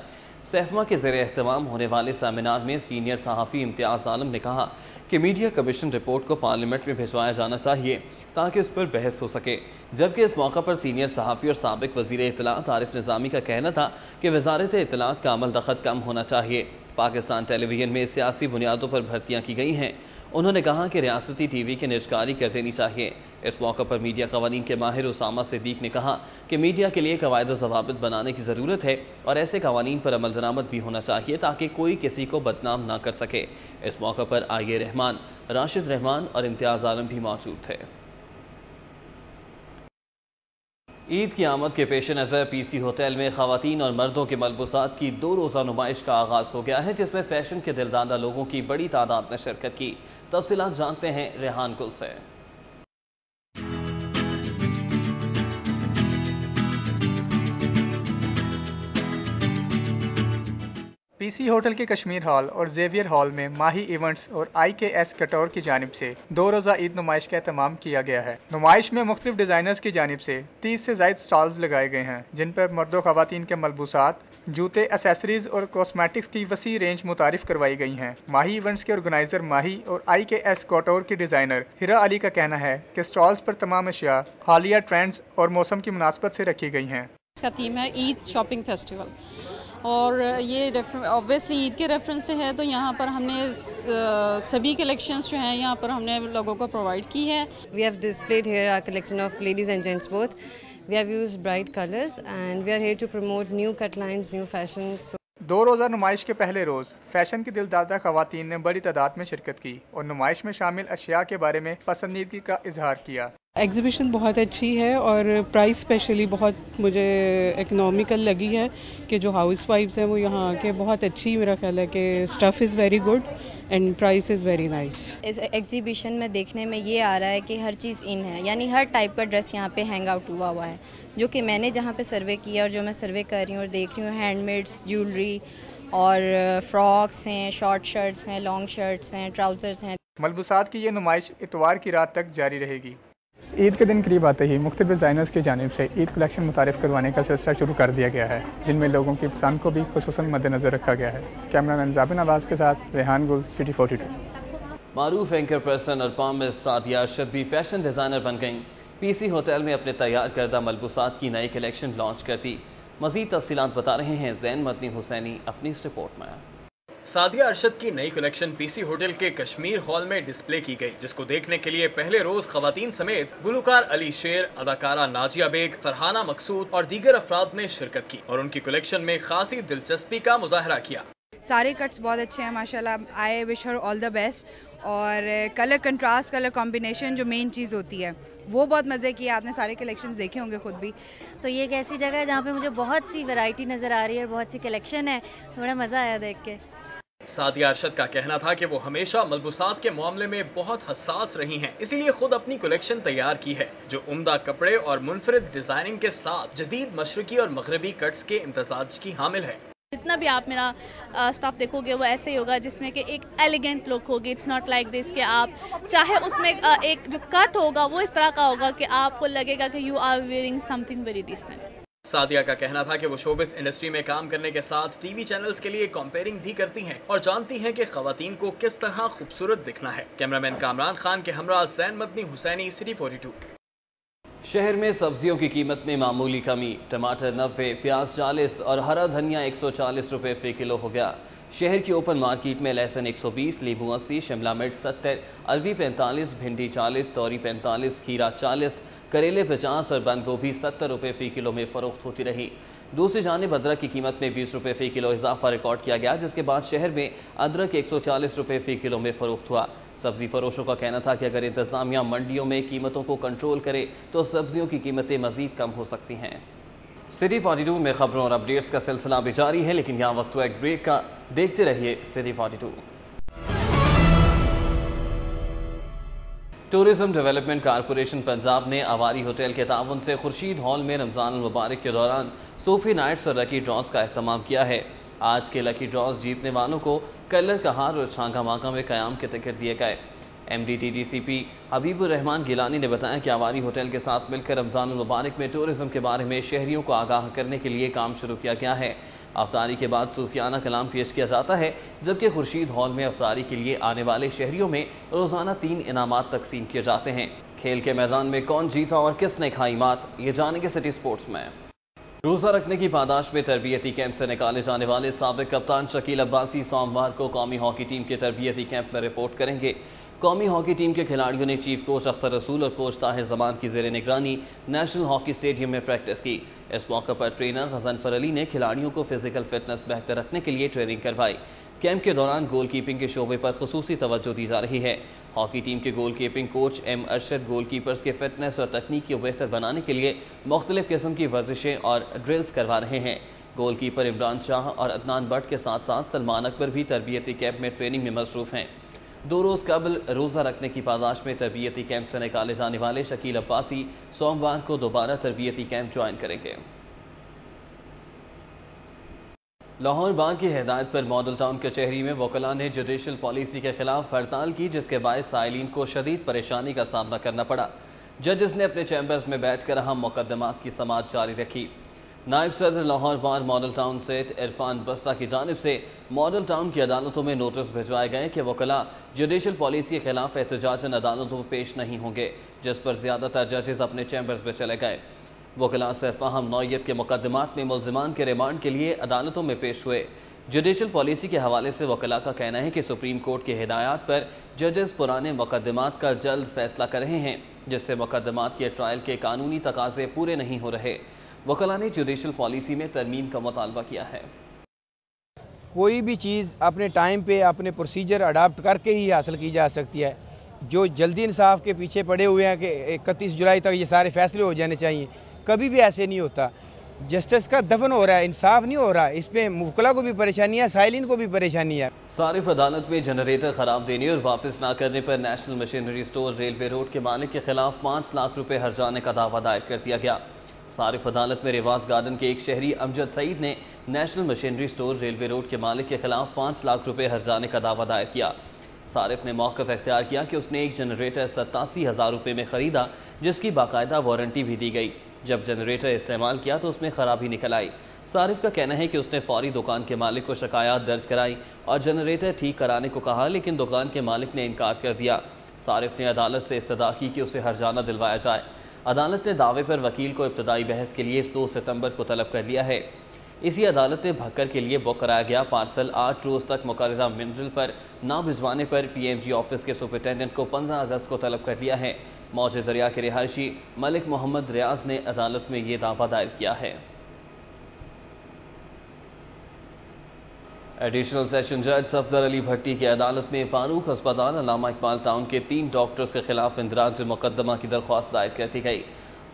سیفما کے زیر اہتمام ہونے والے سیمینار میں سینئر صحافی امتیاز عالم نے کہا کہ میڈیا کمیشن رپورٹ کو پارلیمنٹ میں بھجوایا جانا چاہیے تاکہ اس پر بحث ہو سکے، جبکہ اس موقع پر سینئر صحافی اور سابق وزیر اطلاعات عارف نظامی کا کہنا تھا کہ وزارت اطلاعات کا عمل دخل کم ہونا چاہیے۔ پاکستان ٹیلی ویژن میں سیاسی بنیادوں پر بھرتیاں کی گئی ہیں۔ انہوں نے کہا کہ ریاستی ٹی وی کی نجکاری کر دینی چاہیے۔ اس موقع پر میڈیا قوانین کے ماہر اسامہ صدیق نے کہا کہ میڈیا کے لیے قواعد و ضوابط بنانے کی ضرورت ہے اور ایسے قوانین پر عمل درآمد بھی ہونا چاہیے تاکہ کوئی کسی کو بدنام نہ کر سکے۔ اس موقع پر آئی رحمان، راشد رحمان اور امتیاز عالم بھی موجود تھے۔ عید کی آمد کے پیش نظر PC ہوٹل میں خواتین اور مردوں کے ملبوسات کی 2 روزہ نمائش کا آغاز ہو گیا ہے، جس میں فیشن کے دلدادہ لوگوں کی بڑی تعداد نے شرکت کی۔ تفصیلات جانتے ہیں ریحان گل سے۔ PC ہوٹل کے کشمیر ہال اور زیویئر ہال میں ماہی ایونٹس اور IKS کٹور کی جانب سے 2 روزہ عید نمائش کا اہتمام کیا گیا ہے۔ نمائش میں مختلف ڈیزائنرز کی جانب سے 30 سے زائد سٹالز لگائے گئے ہیں، جن پر مرد و خواتین کے ملبوسات، جوتے، ایسیسریز اور کاسمیٹکس کی وسیع رینج متعارف کروائی گئی ہیں۔ ماہی ایونٹس کے آرگنائزر ماہی اور IKS کٹور کی ڈیزائنر ہیرا علی کا کہنا ہے کہ سٹالز پر تمام اشیاء حالیہ ٹرینڈز اور موسم کی مناسبت سے رکھی گئی ہیں۔ اس کا تھیم ہے عید شاپنگ فیسٹیول، اور یہ اوبویسلی عید کے ریفرنس سے ہے، تو یہاں پر ہم نے سبھی کلیکشنز جو ہیں یہاں پر ہم نے لوگوں کو پرووائڈ کی ہے۔ We have displayed here our collection of ladies and gents both. We have used bright colors and we are here to promote new cut lines, new fashions. 2 روزہ نمائش کے پہلے روز فیشن کی دلدادہ خواتین نے بڑی تعداد میں شرکت کی اور نمائش میں شامل اشیاء کے بارے میں پسندیدگی کا اظہار کیا۔ ایگزیبیشن بہت اچھی ہے اور پرائس اسپیشلی بہت مجھے اکنامیکل لگی ہے کہ جو ہاؤس وائفز ہیں وہ یہاں آ کے بہت اچھی، میرا خیال ہے کہ stuff is very good and price is very nice. اس ایگزیبیشن میں دیکھنے میں یہ آ رہا ہے کہ ہر چیز ان ہے، یعنی ہر ٹائپ کا ڈریس یہاں پہ ہینگ آؤٹ ہوا ہے، جو کہ میں نے جہاں پہ سروے کیا اور جو میں سروے کر رہی ہوں اور دیکھ رہی ہوں، ہینڈ میڈس، جیولری اور فراکس ہیں، شارٹ شرٹس ہیں، لانگ شرٹس ہیں، ٹراؤزرز ہیں۔ ملبوسات کی یہ نمائش اتوار کی رات تک جاری رہے گی۔ عید کے دن قریب آتے ہی مختلف ڈیزائنرز کی جانب سے عید کلیکشن متعارف کروانے کا سلسلہ شروع کر دیا گیا ہے، جن میں لوگوں کی پسند کو بھی خصوصاً مد نظر رکھا گیا ہے۔ کیمرہ مین زابن آواز کے ساتھ ریحان گل، سٹی 42۔ معروف اینکر پرسن اور پامس سعدیہ ارشد بھی فیشن ڈیزائنر بن گئیں۔ PC ہوٹل میں اپنے تیار کردہ ملبوسات کی نئی کلیکشن لانچ کر دی۔ مزید تفصیلات بتا رہے ہیں زین مدنی حسینی اپنی اس رپورٹ میں۔ سعدیہ ارشد کی نئی کلیکشن PC ہوٹل کے کشمیر ہال میں ڈسپلے کی گئی، جس کو دیکھنے کے لیے پہلے روز خواتین سمیت گلوکار علی شیر، اداکارہ ناجیہ بیگ، فرحانہ مقصود اور دیگر افراد نے شرکت کی اور ان کی کلیکشن میں خاصی دلچسپی کا مظاہرہ کیا۔ سارے کٹس بہت اچھے ہیں ماشاءاللہ. آئی وش ہر آل دا بیسٹ. اور کلر کنٹراسٹ، کلر کمبینیشن جو مین چیز ہوتی ہے وہ بہت مزے کی. آپ نے سارے کلیکشنز دیکھے ہوں گے خود بھی. تو یہ ایک ایسی جگہ ہے جہاں پہ مجھے بہت سی ویرائٹی نظر آ رہی ہے اور بہت سی کلیکشن ہے. بڑا مزہ آیا دیکھ کے. سعدیہ ارشد کا کہنا تھا کہ وہ ہمیشہ ملبوسات کے معاملے میں بہت حساس رہی ہیں، اسی لیے خود اپنی کلیکشن تیار کی ہے جو عمدہ کپڑے اور منفرد ڈیزائننگ کے ساتھ جدید مشرقی اور مغربی کٹس کے امتزاج کی حامل ہے. جتنا بھی آپ میرا اسٹاف دیکھو گے وہ ایسے ہی ہوگا جس میں کہ ایک ایلیگنٹ لک ہوگی. اٹس ناٹ لائک دس کہ آپ چاہے اس میں ایک جو کٹ ہوگا وہ اس طرح کا ہوگا کہ آپ کو لگے گا کہ you are wearing something very decent. Sadia کا کہنا تھا کہ وہ شوبز انڈسٹری میں کام کرنے کے ساتھ ٹی وی چینلز کے لیے کمپیئرنگ بھی کرتی ہیں اور جانتی ہیں کہ خواتین کو کس طرح خوبصورت دکھنا ہے. کیمرامین کامران خان کے ہمراہ زین مدنی حسینی، سٹی 42. شہر میں سبزیوں کی قیمت میں معمولی کمی. ٹماٹر 90، پیاز 40 اور ہرا دھنیا 140 روپے فی کلو ہو گیا. شہر کی اوپن مارکیٹ میں لہسن 120، لیمو 80، شملہ مرچ 70، اروی 45، بھنڈی 40، توری 45، کھیرا 40، کریلے 50 اور بند گوبھی 70 روپے فی کلو میں فروخت ہوتی رہی. دوسری جانب ادرک کی قیمت میں 20 روپے فی کلو اضافہ ریکارڈ کیا گیا، جس کے بعد شہر میں ادرک 140 روپے فی کلو میں فروخت ہوا. سبزی فروشوں کا کہنا تھا کہ اگر انتظامیہ منڈیوں میں قیمتوں کو کنٹرول کرے تو سبزیوں کی قیمتیں مزید کم ہو سکتی ہیں. سٹی 42 میں خبروں اور اپڈیٹس کا سلسلہ بھی جاری ہے، لیکن یہاں وقت ہوا ایک بریک کا. دیکھتے رہیے city 42. Tourism development corporation Punjab نے آواری ہوٹل کے تعاون سے خورشید ہال میں رمضان المبارک کے دوران صوفی نائٹس اور لکی ڈراز کا اہتمام کیا ہے. آج کے لکی ڈراز جیتنے والوں کو کلر کہار اور چھانگا مانگا میں قیام کے ٹکٹ دیے گئے. M D T D C P Habib ur Rahman Gilani نے بتایا کہ آواری ہوٹل کے ساتھ مل کر رمضان المبارک میں ٹورزم کے بارے میں شہریوں کو آگاہ کرنے کے لیے کام شروع کیا گیا ہے. افطاری کے بعد صوفیانہ کلام پیش کیا جاتا ہے، جبکہ خورشید ہال میں افطاری کے لیے آنے والے شہریوں میں روزانہ 3 انعامات تقسیم کیے جاتے ہیں. کھیل کے میدان میں کون جیتا اور کس نے کھائی مات، یہ جانیں گے سٹی سپورٹس میں. روزہ رکھنے کی پاداش میں تربیتی کیمپ سے نکالے جانے والے سابق کپتان شکیل عباسی سوموار کو قومی ہاکی ٹیم کے تربیتی کیمپ میں رپورٹ کریں گے. قومی ہاکی ٹیم کے کھلاڑیوں نے چیف کوچ اختر رسول اور کوچ طاہر زمان کی زیر نگرانی نیشنل ہاکی اسٹیڈیم میں پریکٹس کی. اس موقع پر ٹرینر غضنفر علی نے کھلاڑیوں کو فزیکل فٹنس بہتر رکھنے کے لیے ٹریننگ کروائی. کیمپ کے دوران گول کیپنگ کے شعبے پر خصوصی توجہ دی جا رہی ہے. ہاکی ٹیم کے گول کیپنگ کوچ ایم ارشد گول کیپرز کے فٹنس اور تکنیک کو بہتر بنانے کے لیے مختلف قسم کی ورزشیں اور ڈرلز کروا رہے ہیں. گول کیپر عمران شاہ اور عدنان بٹ کے ساتھ ساتھ سلمان اکبر بھی تربیتی کیمپ میں ٹریننگ میں مصروف ہیں. 2 روز قبل روزہ رکھنے کی پاداش میں تربیتی کیمپ سے نکالے جانے والے شکیل عباسی سوموار کو دوبارہ تربیتی کیمپ جوائن کریں گے. لاہور بار کی ہدایت پر ماڈل ٹاؤن کچہری میں وکلاء نے جوڈیشل پالیسی کے خلاف ہڑتال کی، جس کے باعث سائلین کو شدید پریشانی کا سامنا کرنا پڑا. ججز نے اپنے چیمبرز میں بیٹھ کر اہم مقدمات کی سماعت جاری رکھی. نائب صدر لاہور بار ماڈل ٹاؤن سیٹ عرفان بسرا کی جانب سے ماڈل ٹاؤن کی عدالتوں میں نوٹس بھجوائے گئے کہ وکلاء جوڈیشل پالیسی کے خلاف احتجاجاً عدالتوں میں پیش نہیں ہوں گے، جس پر زیادہ تر ججز اپنے چیمبرز میں چلے گئے. وکلاء صرف اہم نوعیت کے مقدمات میں ملزمان کے ریمانڈ کے لیے عدالتوں میں پیش ہوئے. جوڈیشل پالیسی کے حوالے سے وکلاء کا کہنا ہے کہ سپریم کورٹ کی ہدایات پر ججز پرانے مقدمات کا جلد فیصلہ کر رہے ہیں، جس سے مقدمات کے ٹرائل کے قانونی تقاضے پورے نہیں ہو رہے. وکلاء نے جوڈیشل پالیسی میں ترمیم کا مطالبہ کیا ہے. کوئی بھی چیز اپنے ٹائم پہ اپنے پروسیجر اڈاپٹ کر کے ہی حاصل کی جا سکتی ہے. جو جلدی انصاف کے پیچھے پڑے ہوئے ہیں کہ 31 جولائی تک یہ سارے فیصلے ہو جانے چاہیے، کبھی بھی ایسے نہیں ہوتا. جسٹس کا دفن ہو رہا ہے، انصاف نہیں ہو رہا. اس پہ وکلاء کو بھی پریشانی ہے، سائلین کو بھی پریشانی ہے. صارف عدالت میں جنریٹر خراب دینے اور واپس نہ کرنے پر national machinery store railway road کے مالک کے خلاف 5 لاکھ روپے ہرجانے کا دعویٰ دائر کر دیا گیا. صارف عدالت میں ریواز گارڈن کے ایک شہری امجد سعید نے national machinery store railway road کے مالک کے خلاف 5 لاکھ روپے ہرجانے کا دعویٰ دائر کیا. صارف نے موقف اختیار کیا کہ اس نے ایک جنریٹر 87,000 روپے میں خریدا، جس کی باقاعدہ وارنٹی بھی دی گئی. جب جنریٹر استعمال کیا تو اس میں خرابی نکل آئی. صارف کا کہنا ہے کہ اس نے فوری دکان کے مالک کو شکایات درج کرائی اور جنریٹر ٹھیک کرانے کو کہا، لیکن دکان کے مالک نے انکار کر دیا. صارف نے عدالت سے استدعا کی کہ اسے ہرجانہ دلوایا جائے. عدالت نے دعوے پر وکیل کو ابتدائی بحث کے لیے 2 ستمبر کو طلب کر لیا ہے. اسی عدالت نے بھکر کے لیے بک کرایا گیا پارسل 8 روز تک مقررہ منزل پر نہ بھجوانے پر پی ایم جی آفس کے سپرنٹینڈنٹ کو 15 اگست کو طلب کر لیا ہے. موج دریا کے رہائشی ملک محمد ریاض نے عدالت میں یہ دعویٰ دائر کیا ہے. ایڈیشنل سیشن جج صفدر علی بھٹی کی عدالت میں فاروق ہسپتال علامہ اقبال ٹاؤن کے 3 ڈاکٹرز کے خلاف اندراج مقدمہ کی درخواست دائر کر دی گئی۔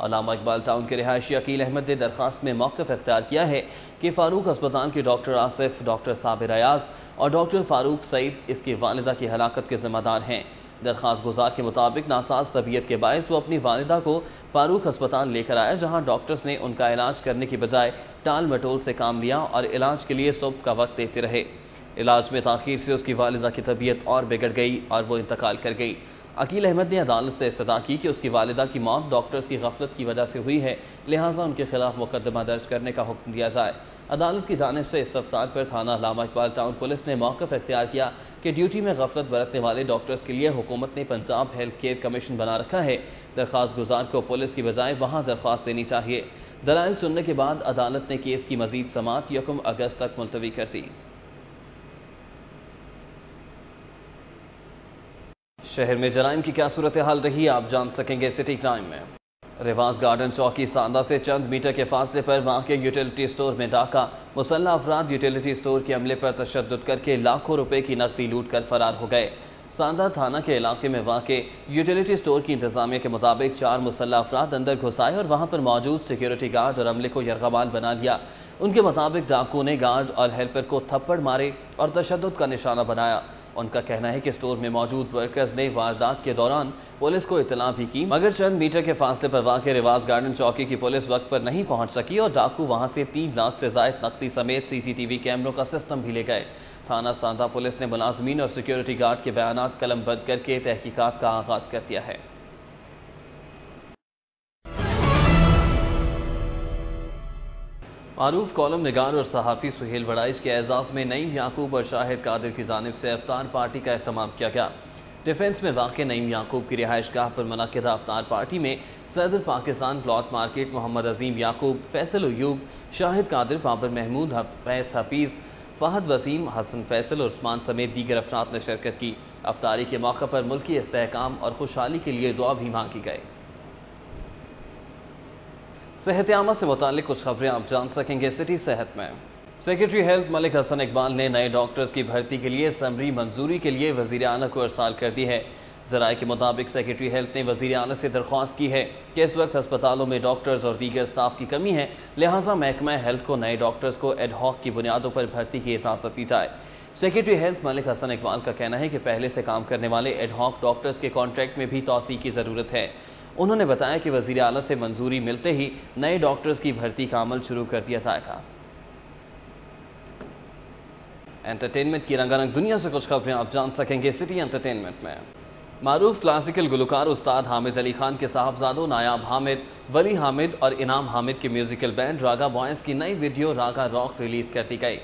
علامہ اقبال ٹاؤن کے رہائشی عقیل احمد نے درخواست میں موقف اختیار کیا ہے کہ فاروق ہسپتال کے ڈاکٹر آصف، ڈاکٹر صابر ایاز اور ڈاکٹر فاروق سعید اس کی والدہ کی ہلاکت کے ذمہ دار ہیں۔ درخواست گزار کے مطابق ناساز طبیعت کے باعث وہ اپنی والدہ کو فاروق ہسپتال لے کر آیا، جہاں ڈاکٹرز نے ان کا علاج کرنے کی بجائے ٹال مٹول سے کام لیا اور علاج کے لیے صبح کا وقت دیتے رہے۔ علاج میں تاخیر سے اس کی والدہ کی طبیعت اور بگڑ گئی اور وہ انتقال کر گئی۔ عقیل احمد نے عدالت سے استدعا کی کہ اس کی والدہ کی موت ڈاکٹرز کی غفلت کی وجہ سے ہوئی ہے، لہٰذا ان کے خلاف مقدمہ درج کرنے کا حکم دیا جائے۔ عدالت کی جانب سے استفسار پر تھانہ علامہ اقبال ٹاؤن پولیس نے موقف اختیار کیا کہ ڈیوٹی میں غفلت برتنے والے ڈاکٹرز کے لیے حکومت نے پنجاب ہیلتھ کیئر کمیشن بنا رکھا ہے، درخواست گزار کو پولیس کی بجائے وہاں درخواست دینی چاہیے۔ دلائل سننے کے بعد عدالت نے کیس کی مزید سماعت 1 اگست تک ملتوی کر دی۔ شہر میں جرائم کی کیا صورتحال رہی آپ جان سکیں گے سٹی کرائم میں۔ رواس گارڈن چوکی ساندہ سے چند میٹر کے فاصلے پر واقع یوٹیلیٹی سٹور میں ڈاکہ، مسلح افراد یوٹیلیٹی سٹور کے عملے پر تشدد کر کے لاکھوں روپے کی نقدی لوٹ کر فرار ہو گئے۔ ساندہ تھانہ کے علاقے میں واقع یوٹیلیٹی سٹور کی انتظامیہ کے مطابق 4 مسلح افراد اندر گھس آئے اور وہاں پر موجود سیکیورٹی گارڈ اور عملے کو یرغمال بنا لیا۔ ان کے مطابق ڈاکو نے گارڈ اور ہیلپر کو تھپڑ مارے اور تشدد کا نشانہ بنایا۔ ان کا کہنا ہے کہ سٹور میں موجود ورکرز نے واردات کے دوران پولیس کو اطلاع بھی کی، مگر چند میٹر کے فاصلے پر واقع رواس گارڈن چوکی کی پولیس وقت پر نہیں پہنچ سکی اور ڈاکو وہاں سے 3 لاکھ سے زائد نقدی سمیت CCTV کیمروں کا سسٹم بھی لے گئے۔ تھانہ ساندہ پولیس نے ملازمین اور سیکیورٹی گارڈ کے بیانات قلم بند کر کے تحقیقات کا آغاز کر دیا ہے۔ معروف کالم نگار اور صحافی سہیل وڑائچ کے اعزاز میں نعیم یعقوب اور شاہد قادر کی جانب سے افطار پارٹی کا اہتمام کیا گیا۔ ڈیفنس میں واقع نعیم یعقوب کی رہائش گاہ پر منعقدہ افطار پارٹی میں صدر پاکستان کلاتھ مارکیٹ محمد عظیم یعقوب، فیصل ایوب، شاہد قادر، بابر محمود، فیض حفیظ، فہد وسیم، حسن فیصل اور عثمان سمیت دیگر افراد نے شرکت کی۔ افطاری کے موقع پر ملکی استحکام اور خوشحالی کے لیے دعا بھی مانگی گئی۔ صحت عامہ سے متعلق کچھ خبریں آپ جان سکیں گے سٹی صحت میں۔ سیکرٹری ہیلتھ ملک حسن اقبال نے نئے ڈاکٹرز کی بھرتی کے لیے سمری منظوری کے لیے وزیر اعلیٰ کو ارسال کر دی ہے۔ ذرائع کے مطابق سیکرٹری ہیلتھ نے وزیر اعلیٰ سے درخواست کی ہے کہ اس وقت ہسپتالوں میں ڈاکٹرز اور دیگر اسٹاف کی کمی ہے، لہٰذا محکمہ ہیلتھ کو نئے ڈاکٹرز کو ایڈ ہاک کی بنیادوں پر بھرتی کی اجازت دی جائے۔ سیکرٹری ہیلتھ ملک حسن اقبال کا کہنا ہے کہ پہلے سے کام کرنے والے ایڈ ہاک ڈاکٹرز کے کانٹریکٹ میں بھی توسیع کی ضرورت ہے۔ انہوں نے بتایا کہ وزیر اعلیٰ سے منظوری ملتے ہی نئے ڈاکٹرز کی بھرتی کا عمل شروع کر دیا جائے گا۔ انٹرٹینمنٹ کی رنگا رنگ دنیا سے کچھ خبریں آپ جان سکیں گے سٹی انٹرٹینمنٹ میں۔ معروف کلاسیکل گلوکار استاد حامد علی خان کے صاحبزادوں نایاب حامد، ولی حامد اور انعام حامد کے میوزیکل بینڈ راگا بوائز کی نئی ویڈیو راگا راک ریلیز کر دی گئی۔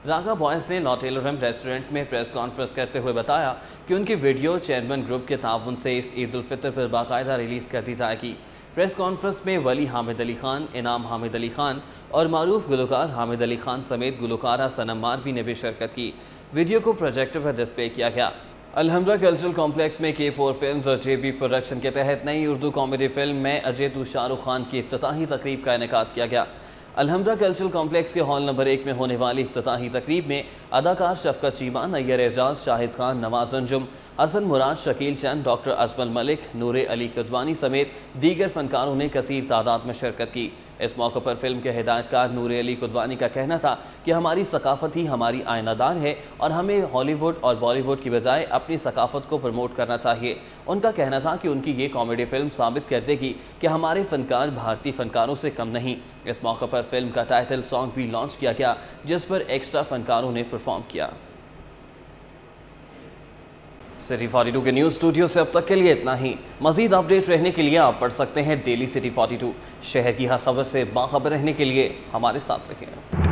راگا بوائز نے نوٹیلرم ریسٹورنٹ میں پریس کانفرنس کرتے ہوئے بتایا کہ ان کی ویڈیو چیئرمین گروپ کے تعاون سے اس عید الفطر پر باقاعدہ ریلیز کر دی جائے گی۔ پریس کانفرنس میں ولی حامد علی خان، انعام حامد علی خان اور معروف گلوکار حامد علی خان سمیت گلوکارہ صنم ماروی نے بھی شرکت کی۔ ویڈیو کو پروجیکٹر پر ڈسپلے کیا گیا۔ الحمرہ کلچرل کمپلیکس میں K4 فلمز اور JB پروڈکشن کے تحت نئی اردو کامیڈی فلم میں اجے تو شاہ رخ خان کی افتتاحی تقریب کا انعقاد کیا گیا۔ الحمرہ کلچرل کمپلیکس کے ہال نمبر 1 میں ہونے والی افتتاحی تقریب میں اداکار شفقت چیمہ، نیّر اعجاز، شاہد خان، نواز انجم، حسن مراد، شکیل چند، ڈاکٹر اجمل ملک، نور علی کدوانی سمیت دیگر فنکاروں نے کثیر تعداد میں شرکت کی۔ اس موقع پر فلم کے ہدایتکار نور علی کدوانی کا کہنا تھا کہ ہماری ثقافت ہی ہماری آئینہ دار ہے اور ہمیں ہالی ووڈ اور بالی ووڈ کی بجائے اپنی ثقافت کو پروموٹ کرنا چاہیے۔ ان کا کہنا تھا کہ ان کی یہ کامیڈی فلم ثابت کر دے گی کہ ہمارے فنکار بھارتی فنکاروں سے کم نہیں۔ اس موقع پر فلم کا ٹائٹل سانگ بھی لانچ کیا گیا جس پر ایکسٹرا فنکاروں نے پرفارم کیا۔ سٹی 42 کے نیوز اسٹوڈیو سے اب تک کے لیے اتنا ہی۔ مزید اپڈیٹ رہنے کے لیے آپ پڑھ سکتے ہیں ڈیلی سٹی 42۔ شہر کی ہر خبر سے باخبر رہنے کے لیے ہمارے ساتھ رہیں۔